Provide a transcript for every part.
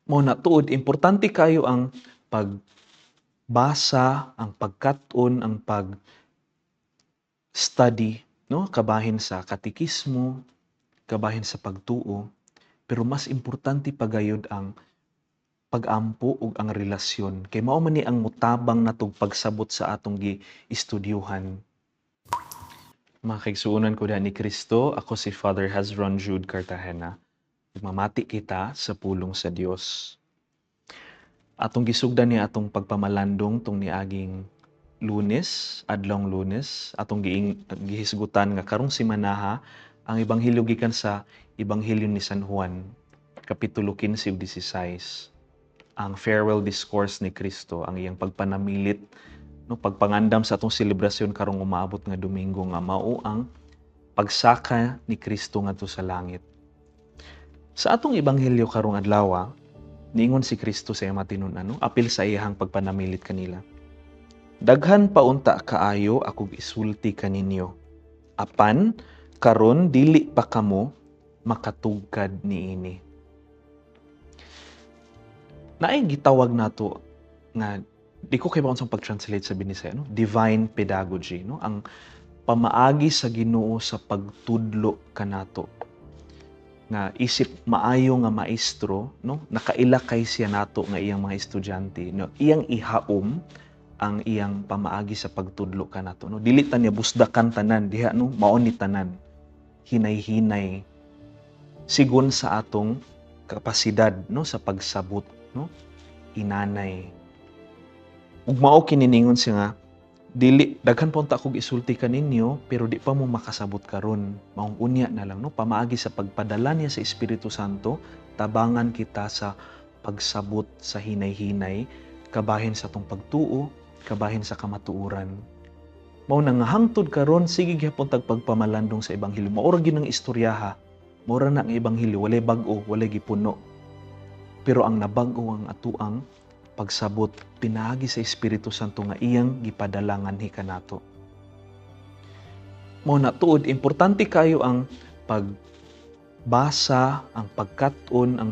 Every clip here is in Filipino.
Mao na tuod importante kayo ang pagbasa, ang pagkat-on, ang pag-study, no? Kabahin sa katekismo, kabahin sa pagtuo, pero mas importante pa gayud ang pag-ampo ug ang relasyon. Kay mao man ni ang mutabang natong pagsabot sa atong gi-istudyuhan. Mga kaigsuonan ko diha ni Kristo, ako si Father Hazron Jude Cartagena. Mamati kita sa pulong sa Dios. Atong gisugdan ni atong pagpamalandong tong niaging Lunes, adlong Lunes, atong gihisgutan nga karong simanaha ang ebanghelyo gikan sa Ebanghelyo ni San Juan, kapitulo 15 ug 16. Ang farewell discourse ni Kristo, ang iyang pagpanamilit, no, pagpangandam sa atong selebrasyon karong umaabot nga Domingo nga mao ang pagsaka ni Kristo ngadto sa langit. Sa atong ebanghelyo karong adlaw, niingon si Kristo sa iyang matinun-an, apil sa iyang pagpanamilit kanila. Daghan paunta kaayo akong isulti kaninyo. Apan karon dili pa kamo makatugkad niini. Naay gitawag nato nga di ko kay unsang pag-translate sa Binisaya, no? Divine pedagogy, no? Ang pamaagi sa Ginoo sa pagtudlo kanato. Nga isip maayo nga maestro, no? Nakaila kay siya nato nga iyang mga estudyante, no? Iyang ihaom ang iyang pamaagi sa pagtudlo kanato, no? Dili ta niya busdakan tanan diha, no? Mao ni tanan. Hinay-hinay sigon sa atong kapasidad, no, sa pagsabot, no? Inanay. Ug mao kininingon siya nga dili daghan pa unta akong isulti kaninyo pero di pa mo makasabot karon. Maong unya na lang, no, pamaagi sa pagpadala niya sa Espiritu Santo, tabangan kita sa pagsabot sa hinay-hinay, kabahin sa atong pagtuo, kabahin sa kamatuoran. Mao na nga hangtod karon sige gyapon tag pagpamalandong sa ebanghelyo. Mao ra gyud ang istoryaha. Mao ra na ang ebanghelyo, walay bag-o, walay gipuno. Pero ang nabag-o ang atuang pagsabot pinaagi sa Espiritu Santo nga iyang gipadala nganhi kanato. Mao na tuod importante kayo ang pagbasa, ang pagkat-on, ang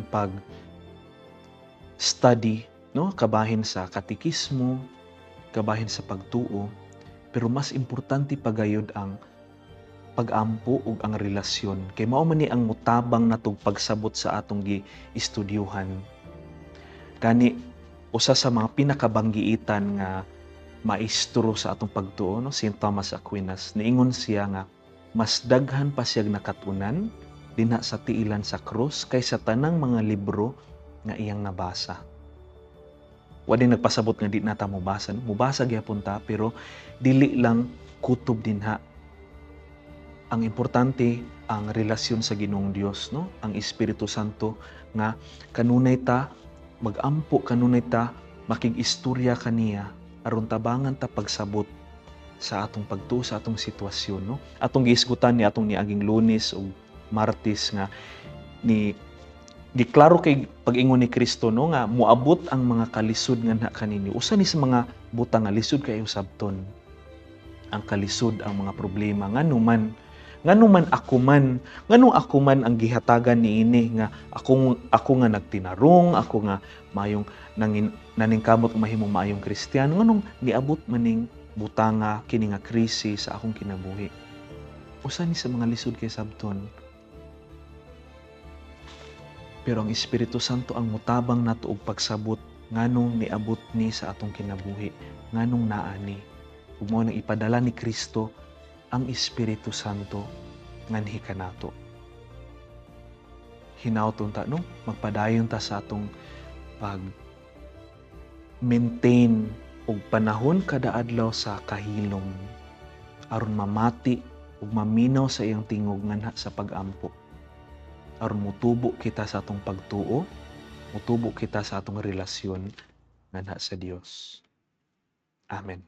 pag-study, no? Kabahin sa katekismo, kabahin sa pagtuo, pero mas importante pa gayud ang pag-ampo ug ang relasyon. Kay mao man ni ang mutabang natong pagsabot sa atong gi-istudyuhan. Gani usa sa mga pinakabanggiitan nga maestro sa atong pagtuo, no, St. Thomas Aquinas, niingon siya nga mas daghan pa siyang nakatunan dinha sa tiilan sa krus kaysa tanang mga libro nga iyang nabasa. Wa din nagpasabot nga di nata mobasa, no? Mubasa gyapon ta pero dili lang kutob dinha. Ang importante ang relasyon sa Ginoong Dios, no? Ang Espiritu Santo nga kanunay ta mag-ampo, kanunay ta makig-istorya kaniya aron tabangan ta pagsabot sa atong pagtuo sa atong sitwasyon, no? Atong giisgutan ni atong niaging Lunes ug Martes nga ni giklaro kay pag-ingon ni Kristo, no, nga moabot ang mga kalisod nga kaninyo. Usa ni sa mga butang nga lisod kayo sabton. Ang kalisod ang mga problema nganuman ako man ang gihatagan niini nga ako nga nagtinarong, ako nga mayong naningkamot mahimong maayong Kristiyano, nganong niabot maning butanga kini nga krisis sa akong kinabuhi. Usa ni sa mga lisod kay sabton. Pero ang Espiritu Santo ang mutabang nato og pagsabot nganong niabot ni sa atong kinabuhi, nganong naa ni. Ug mao nang ipadala ni Kristo ang Espiritu Santo nganhi kanato. Hinaut ta, no, magpadayon ta sa atong pag-maintain og panahon kada adlaw sa kahilom aron mamati ug maminaw sa iyang tingog nganha sa pag-ampo. Aron mutubo kita sa atong pagtuo, mutubo kita sa atong relasyon nganha sa Dios. Amen.